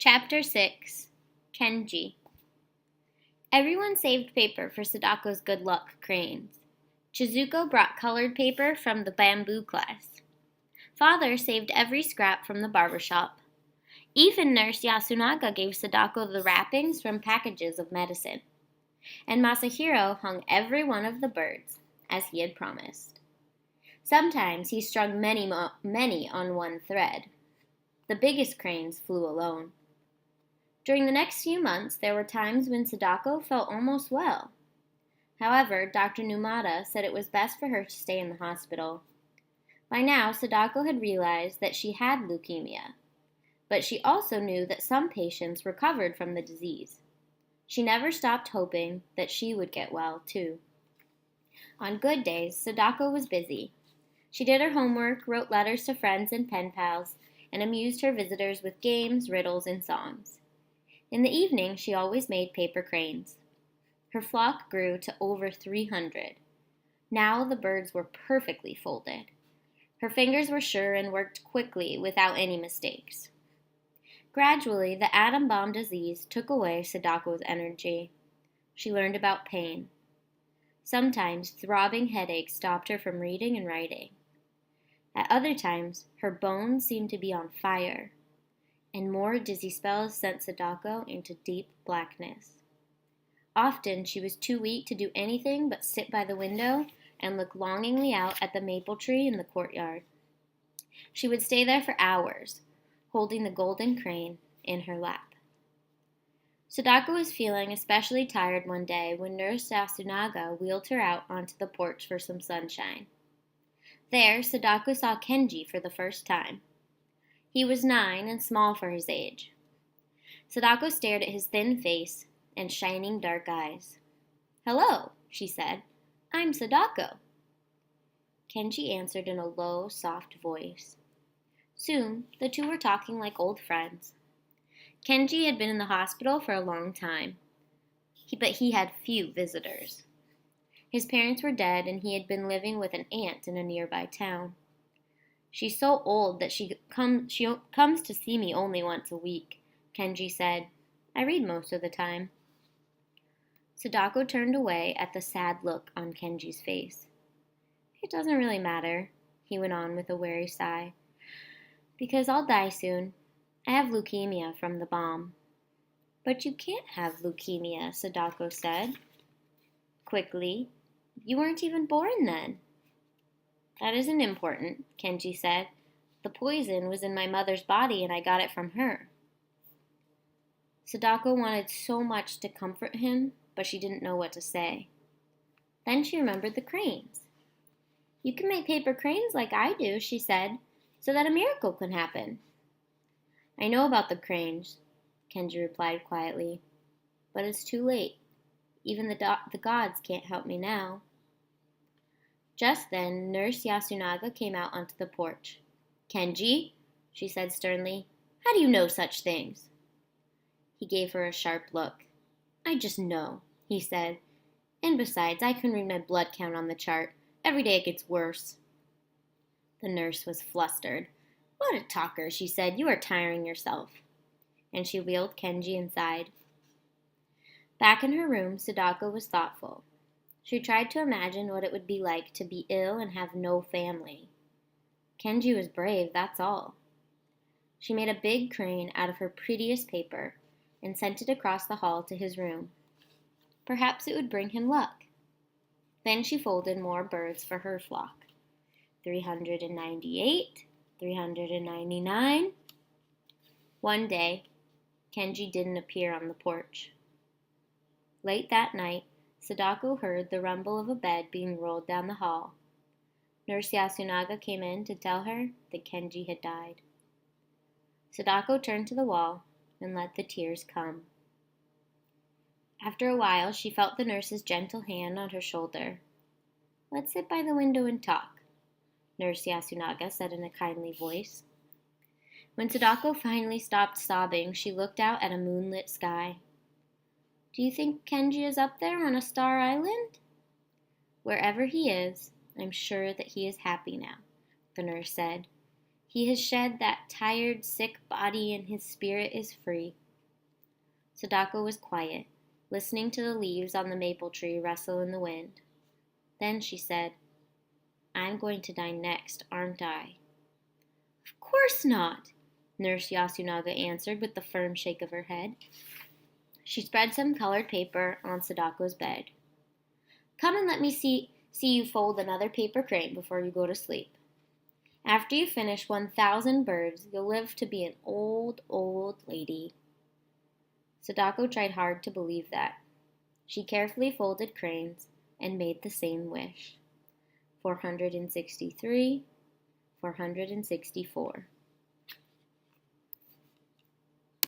Chapter 6 Kenji. Everyone saved paper for Sadako's good luck cranes. Chizuko brought colored paper from the bamboo class. Father saved every scrap from the barber shop. Even Nurse Yasunaga gave Sadako the wrappings from packages of medicine. And Masahiro hung every one of the birds, as he had promised. Sometimes he strung many on one thread. The biggest cranes flew alone. During the next few months, there were times when Sadako felt almost well. However, Dr. Numata said it was best for her to stay in the hospital. By now, Sadako had realized that she had leukemia, but she also knew that some patients recovered from the disease. She never stopped hoping that she would get well, too. On good days, Sadako was busy. She did her homework, wrote letters to friends and pen pals, and amused her visitors with games, riddles, and songs. In the evening, she always made paper cranes. Her flock grew to over 300. Now the birds were perfectly folded. Her fingers were sure and worked quickly without any mistakes. Gradually, the atom bomb disease took away Sadako's energy. She learned about pain. Sometimes throbbing headaches stopped her from reading and writing. At other times, her bones seemed to be on fire, and more dizzy spells sent Sadako into deep blackness. Often she was too weak to do anything but sit by the window and look longingly out at the maple tree in the courtyard. She would stay there for hours, holding the golden crane in her lap. Sadako was feeling especially tired one day when Nurse Yasunaga wheeled her out onto the porch for some sunshine. There, Sadako saw Kenji for the first time. He was 9 and small for his age. Sadako stared at his thin face and shining dark eyes. "Hello," she said. "I'm Sadako." Kenji answered in a low, soft voice. Soon, the two were talking like old friends. Kenji had been in the hospital for a long time, but he had few visitors. His parents were dead, and he had been living with an aunt in a nearby town. "She's so old that she comes to see me only once a week," Kenji said. "I read most of the time." Sadako turned away at the sad look on Kenji's face. "It doesn't really matter," he went on with a weary sigh, "because I'll die soon. I have leukemia from the bomb." "But you can't have leukemia," Sadako said quickly. "You weren't even born then." "That isn't important," Kenji said. "The poison was in my mother's body and I got it from her." Sadako wanted so much to comfort him, but she didn't know what to say. Then she remembered the cranes. "You can make paper cranes like I do," she said, "so that a miracle can happen." "I know about the cranes," Kenji replied quietly, "but it's too late. Even the gods can't help me now." Just then, Nurse Yasunaga came out onto the porch. "Kenji," she said sternly, "how do you know such things?" He gave her a sharp look. "I just know," he said. "And besides, I can read my blood count on the chart. Every day it gets worse." The nurse was flustered. "What a talker," she said. "You are tiring yourself." And she wheeled Kenji inside. Back in her room, Sadako was thoughtful. She tried to imagine what it would be like to be ill and have no family. Kenji was brave, that's all. She made a big crane out of her prettiest paper and sent it across the hall to his room. Perhaps it would bring him luck. Then she folded more birds for her flock. 398, 399. One day, Kenji didn't appear on the porch. Late that night, Sadako heard the rumble of a bed being rolled down the hall. Nurse Yasunaga came in to tell her that Kenji had died. Sadako turned to the wall and let the tears come. After a while, she felt the nurse's gentle hand on her shoulder. "Let's sit by the window and talk," Nurse Yasunaga said in a kindly voice. When Sadako finally stopped sobbing, she looked out at a moonlit sky. "Do you think Kenji is up there on a star island?" "Wherever he is, I'm sure that he is happy now," the nurse said. He has shed that tired, sick body, and his spirit is free. Sadako was quiet, listening to the leaves on the maple tree rustle in the wind. Then she said, "I'm going to die next, aren't I?" "Of course not," Nurse Yasunaga answered with a firm shake of her head. She spread some colored paper on Sadako's bed. "Come and let me see you fold another paper crane before you go to sleep. After you finish 1,000 birds, you'll live to be an old, old lady." Sadako tried hard to believe that. She carefully folded cranes and made the same wish. 463, 464.